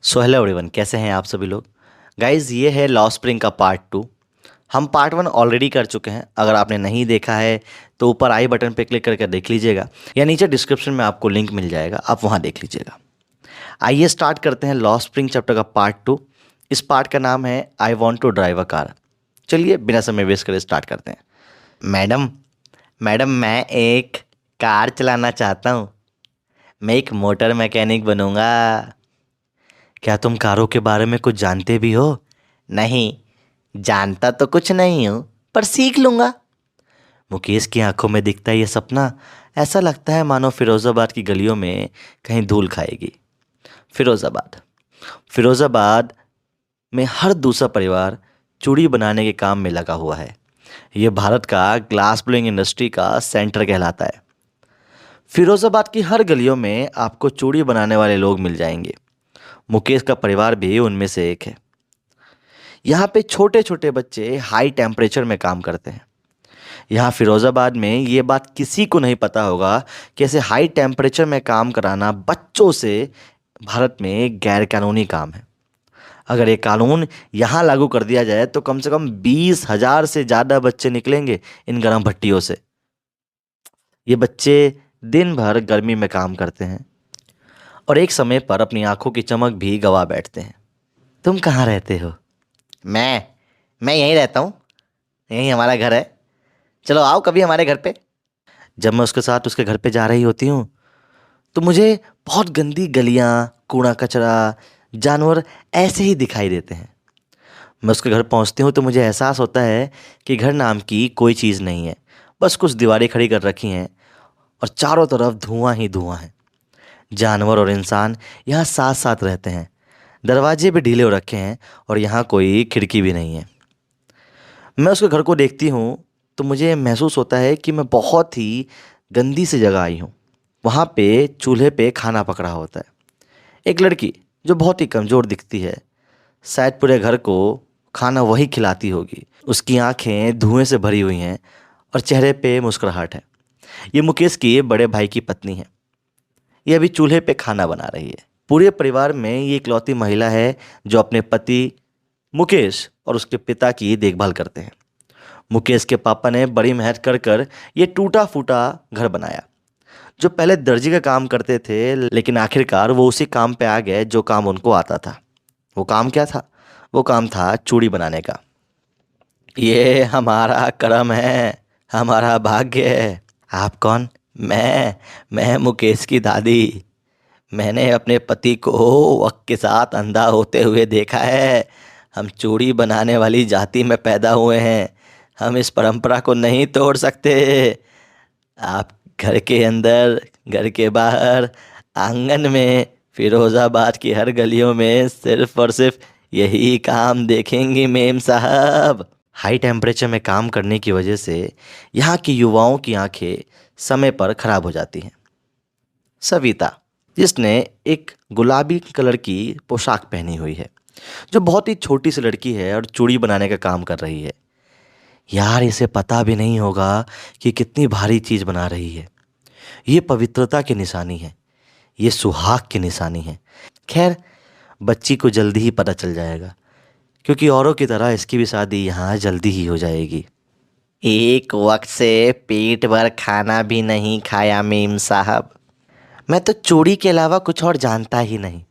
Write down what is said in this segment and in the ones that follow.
So hello everyone, कैसे हैं आप सभी लोग। गाइज, ये है लॉ स्प्रिंग का पार्ट 2। हम पार्ट 1 ऑलरेडी कर चुके हैं। अगर आपने नहीं देखा है तो ऊपर आई बटन पे क्लिक करके देख लीजिएगा, या नीचे डिस्क्रिप्शन में आपको लिंक मिल जाएगा, आप वहाँ देख लीजिएगा। आइए स्टार्ट करते हैं लॉ स्प्रिंग चैप्टर का पार्ट 2। इस पार्ट का नाम है I want to drive a car. चलिए बिना समय वेस्ट करे स्टार्ट करते हैं। मैडम, मैडम मैं एक कार चलाना चाहता हूँ। मैं एक मोटर मैकेनिक बनूंगा। क्या तुम कारों के बारे में कुछ जानते भी हो? नहीं, जानता तो कुछ नहीं हूँ, पर सीख लूंगा। मुकेश की आंखों में दिखता है ये सपना। ऐसा लगता है मानो फिरोजाबाद की गलियों में कहीं धूल खाएगी। फिरोजाबाद, फिरोजाबाद में हर दूसरा परिवार चूड़ी बनाने के काम में लगा हुआ है। ये भारत का ग्लास ब्लोइंग इंडस्ट्री का सेंटर कहलाता है। फिरोजाबाद की हर गलियों में आपको चूड़ी बनाने वाले लोग मिल जाएंगे। मुकेश का परिवार भी उनमें से एक है। यहाँ पे छोटे छोटे बच्चे हाई टेम्परेचर में काम करते हैं। यहाँ फिरोज़ाबाद में ये बात किसी को नहीं पता होगा कि ऐसे हाई टेम्परेचर में काम कराना बच्चों से भारत में गैर कानूनी काम है। अगर ये कानून यहाँ लागू कर दिया जाए तो कम से कम 20,000 से ज़्यादा बच्चे निकलेंगे इन गर्म भट्टियों से। ये बच्चे दिन भर गर्मी में काम करते हैं और एक समय पर अपनी आंखों की चमक भी गवा बैठते हैं। तुम कहाँ रहते हो? मैं यहीं रहता हूँ। यहीं हमारा घर है। चलो आओ कभी हमारे घर पे। जब मैं उसके साथ उसके घर पे जा रही होती हूँ तो मुझे बहुत गंदी गलियाँ, कूड़ा कचरा, जानवर ऐसे ही दिखाई देते हैं। मैं उसके घर पहुँचती हूँ तो मुझे एहसास होता है कि घर नाम की कोई चीज़ नहीं है। बस कुछ दीवारें खड़ी कर रखी हैं और चारों तरफ धुआं ही धुआं है। जानवर और इंसान यहाँ साथ साथ रहते हैं। दरवाजे भी ढीले हो रखे हैं और यहाँ कोई खिड़की भी नहीं है। मैं उसके घर को देखती हूँ तो मुझे महसूस होता है कि मैं बहुत ही गंदी सी जगह आई हूँ। वहाँ पे चूल्हे पे खाना पक रहा होता है। एक लड़की जो बहुत ही कमज़ोर दिखती है, शायद पूरे घर को खाना वही खिलाती होगी। उसकी आंखें धुएं से भरी हुई हैं और चेहरे पे मुस्कुराहट है। ये मुकेश की बड़े भाई की पत्नी है। ये अभी चूल्हे पे खाना बना रही है। पूरे परिवार में ये इकलौती महिला है जो अपने पति मुकेश और उसके पिता की देखभाल करते हैं। मुकेश के पापा ने बड़ी मेहनत कर कर ये टूटा फूटा घर बनाया। जो पहले दर्जी का काम करते थे, लेकिन आखिरकार वो उसी काम पे आ गए जो काम उनको आता था। वो काम क्या था? वो काम था चूड़ी बनाने का। ये हमारा कर्म है, हमारा भाग्य है। आप कौन? मैं मुकेश की दादी। मैंने अपने पति को वक्त के साथ अंधा होते हुए देखा है। हम चूड़ी बनाने वाली जाति में पैदा हुए हैं। हम इस परंपरा को नहीं तोड़ सकते। आप घर के अंदर, घर के बाहर, आंगन में, फिरोजाबाद की हर गलियों में सिर्फ और सिर्फ यही काम देखेंगे मेम साहब। हाई टेम्परेचर में काम करने की वजह से यहाँ की युवाओं की आंखें समय पर खराब हो जाती हैं। सविता, जिसने एक गुलाबी कलर की पोशाक पहनी हुई है, जो बहुत ही छोटी सी लड़की है और चूड़ी बनाने का काम कर रही है। यार, इसे पता भी नहीं होगा कि कितनी भारी चीज़ बना रही है। ये पवित्रता की निशानी है, ये सुहाग की निशानी है। खैर, बच्ची को जल्दी ही पता चल जाएगा, क्योंकि औरों की तरह इसकी भी शादी यहाँ जल्दी ही हो जाएगी। एक वक्त से पेट भर खाना भी नहीं खाया मेम साहब। मैं तो चूड़ी के अलावा कुछ और जानता ही नहीं।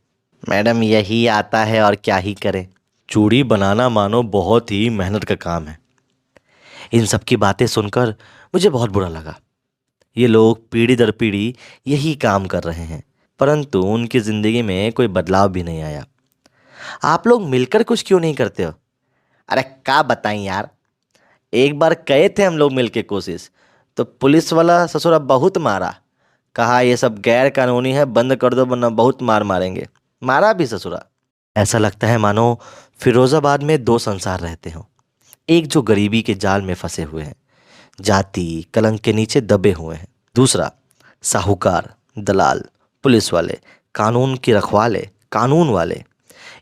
मैडम, यही आता है और क्या ही करें। चूड़ी बनाना मानो बहुत ही मेहनत का काम है। इन सब की बातें सुनकर मुझे बहुत बुरा लगा। ये लोग पीढ़ी दर पीढ़ी यही काम कर रहे हैं, परंतु उनकी ज़िंदगी में कोई बदलाव भी नहीं आया। आप लोग मिलकर कुछ क्यों नहीं करते हो? अरे क्या बताएं यार, एक बार गए थे हम लोग मिलके कोशिश, तो पुलिस वाला ससुरा बहुत मारा। कहा ये सब गैर कानूनी है, बंद कर दो वरना बहुत मार मारेंगे। मारा भी ससुरा। ऐसा लगता है मानो फिरोजाबाद में दो संसार रहते हों। एक जो गरीबी के जाल में फंसे हुए हैं, जाति कलंक के नीचे दबे हुए हैं। दूसरा साहूकार, दलाल, पुलिस वाले, कानून के रखवाले, कानून वाले,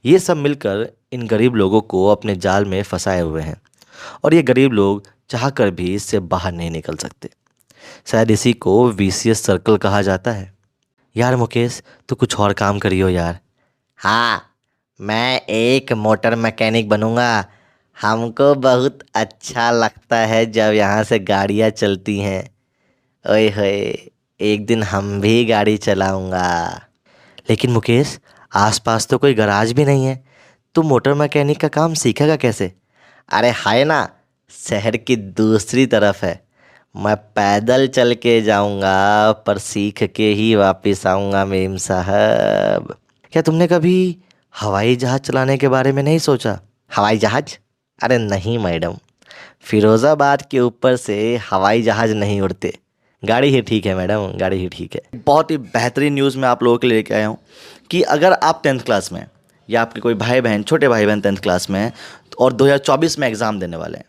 ये सब मिलकर इन गरीब लोगों को अपने जाल में फंसाए हुए हैं और ये गरीब लोग चाहकर भी इससे बाहर नहीं निकल सकते। शायद इसी को विशियस सर्कल कहा जाता है। यार मुकेश, तो कुछ और काम करियो यार। हाँ, मैं एक मोटर मैकेनिक बनूंगा। हमको बहुत अच्छा लगता है जब यहाँ से गाड़ियाँ चलती हैं। ओए होए, एक दिन हम भी गाड़ी चलाऊंगा। लेकिन मुकेश, आसपास तो कोई गराज भी नहीं है। तू मोटर मैकेनिक का काम सीखेगा कैसे? अरे हाय ना, शहर की दूसरी तरफ है। मैं पैदल चल के जाऊंगा, पर सीख के ही वापस आऊंगा मेम साहब। क्या तुमने कभी हवाई जहाज चलाने के बारे में नहीं सोचा? हवाई जहाज? अरे नहीं मैडम, फिरोजाबाद के ऊपर से हवाई जहाज नहीं उड़ते। गाड़ी ही ठीक है मैडम, गाड़ी ही ठीक है। बहुत ही बेहतरीन न्यूज़ मैं आप लोगों के लिए लेके आया हूँ कि अगर आप 10th क्लास में हैं या आपके कोई भाई बहन, छोटे भाई बहन 10th क्लास में हैं और 2024 में एग्ज़ाम देने वाले हैं,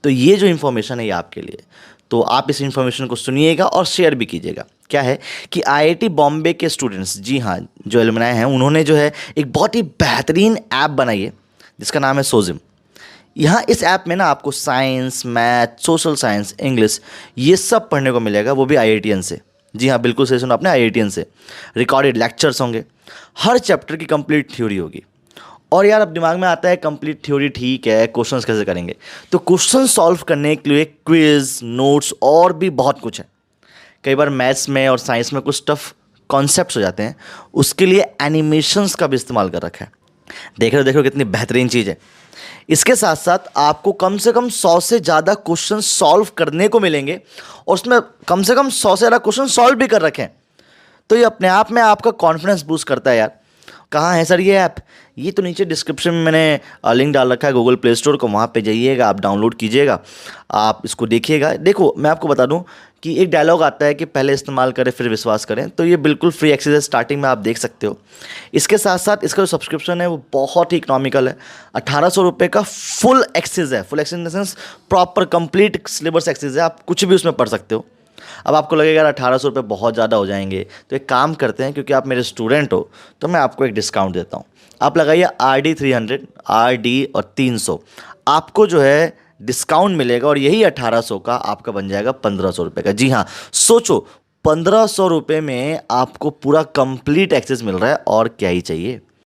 तो ये जो इन्फॉर्मेशन है ये आपके लिए। तो आप इस इन्फॉर्मेशन को सुनिएगा और शेयर भी कीजिएगा। क्या है कि आईआईटी बॉम्बे के स्टूडेंट्स, जी हाँ, जो एलुमनाई हैं, उन्होंने जो है एक बहुत ही बेहतरीन ऐप बनाई है जिसका नाम है सोजिम। यहाँ इस ऐप में ना आपको science, math, social science, English ये सब पढ़ने को मिलेगा, वो भी आईआईटीएन से। जी हाँ, बिल्कुल सही सुना आपने, आईआईटीएन से। रिकॉर्डेड लेक्चर्स होंगे, हर चैप्टर की कंप्लीट थ्योरी होगी। और यार अब दिमाग में आता है कंप्लीट थ्योरी ठीक है, क्वेश्चंस कैसे करेंगे? तो क्वेश्चन सॉल्व करने के लिए क्विज, नोट्स और भी बहुत कुछ है। कई बार मैथ्स में और साइंस में कुछ टफ कॉन्सेप्ट्स हो जाते हैं, उसके लिए एनिमेशंस का भी इस्तेमाल कर रखा है। देख रहे हो कितनी बेहतरीन चीज़ है। इसके साथ साथ आपको कम से कम 100 से ज़्यादा क्वेश्चन सॉल्व करने को मिलेंगे और उसमें कम से कम 100 से ज़्यादा क्वेश्चन सॉल्व भी कर रखे हैं। तो ये अपने आप में आपका कॉन्फिडेंस बूस्ट करता है यार। कहाँ है सर ये ऐप? ये तो नीचे डिस्क्रिप्शन में मैंने लिंक डाल रखा है गूगल प्ले स्टोर को, वहाँ पे जाइएगा, आप डाउनलोड कीजिएगा, आप इसको देखिएगा। देखो मैं आपको बता दूं कि एक डायलॉग आता है कि पहले इस्तेमाल करें फिर विश्वास करें, तो ये बिल्कुल फ्री एक्सेस है, स्टार्टिंग में आप देख सकते हो। इसके साथ साथ इसका जो सब्सक्रिप्शन है वो बहुत ही इकोनॉमिकल है। 1800 रुपये का फुल एक्सेस है। Full access in the sense proper complete syllabus access है, आप कुछ भी उसमें पढ़ सकते हो। अब आपको लगेगा यार 1800 रुपये बहुत ज़्यादा हो जाएंगे, तो एक काम करते हैं, क्योंकि आप मेरे स्टूडेंट हो तो मैं आपको एक डिस्काउंट देता हूँ। आप लगाइए RD 300, RD और 300, आपको जो है डिस्काउंट मिलेगा और यही 1800 का आपका बन जाएगा 1500 रुपये का। जी हाँ, सोचो 1500 रुपये में आपको पूरा कंप्लीट एक्सेस मिल रहा है, और क्या ही चाहिए।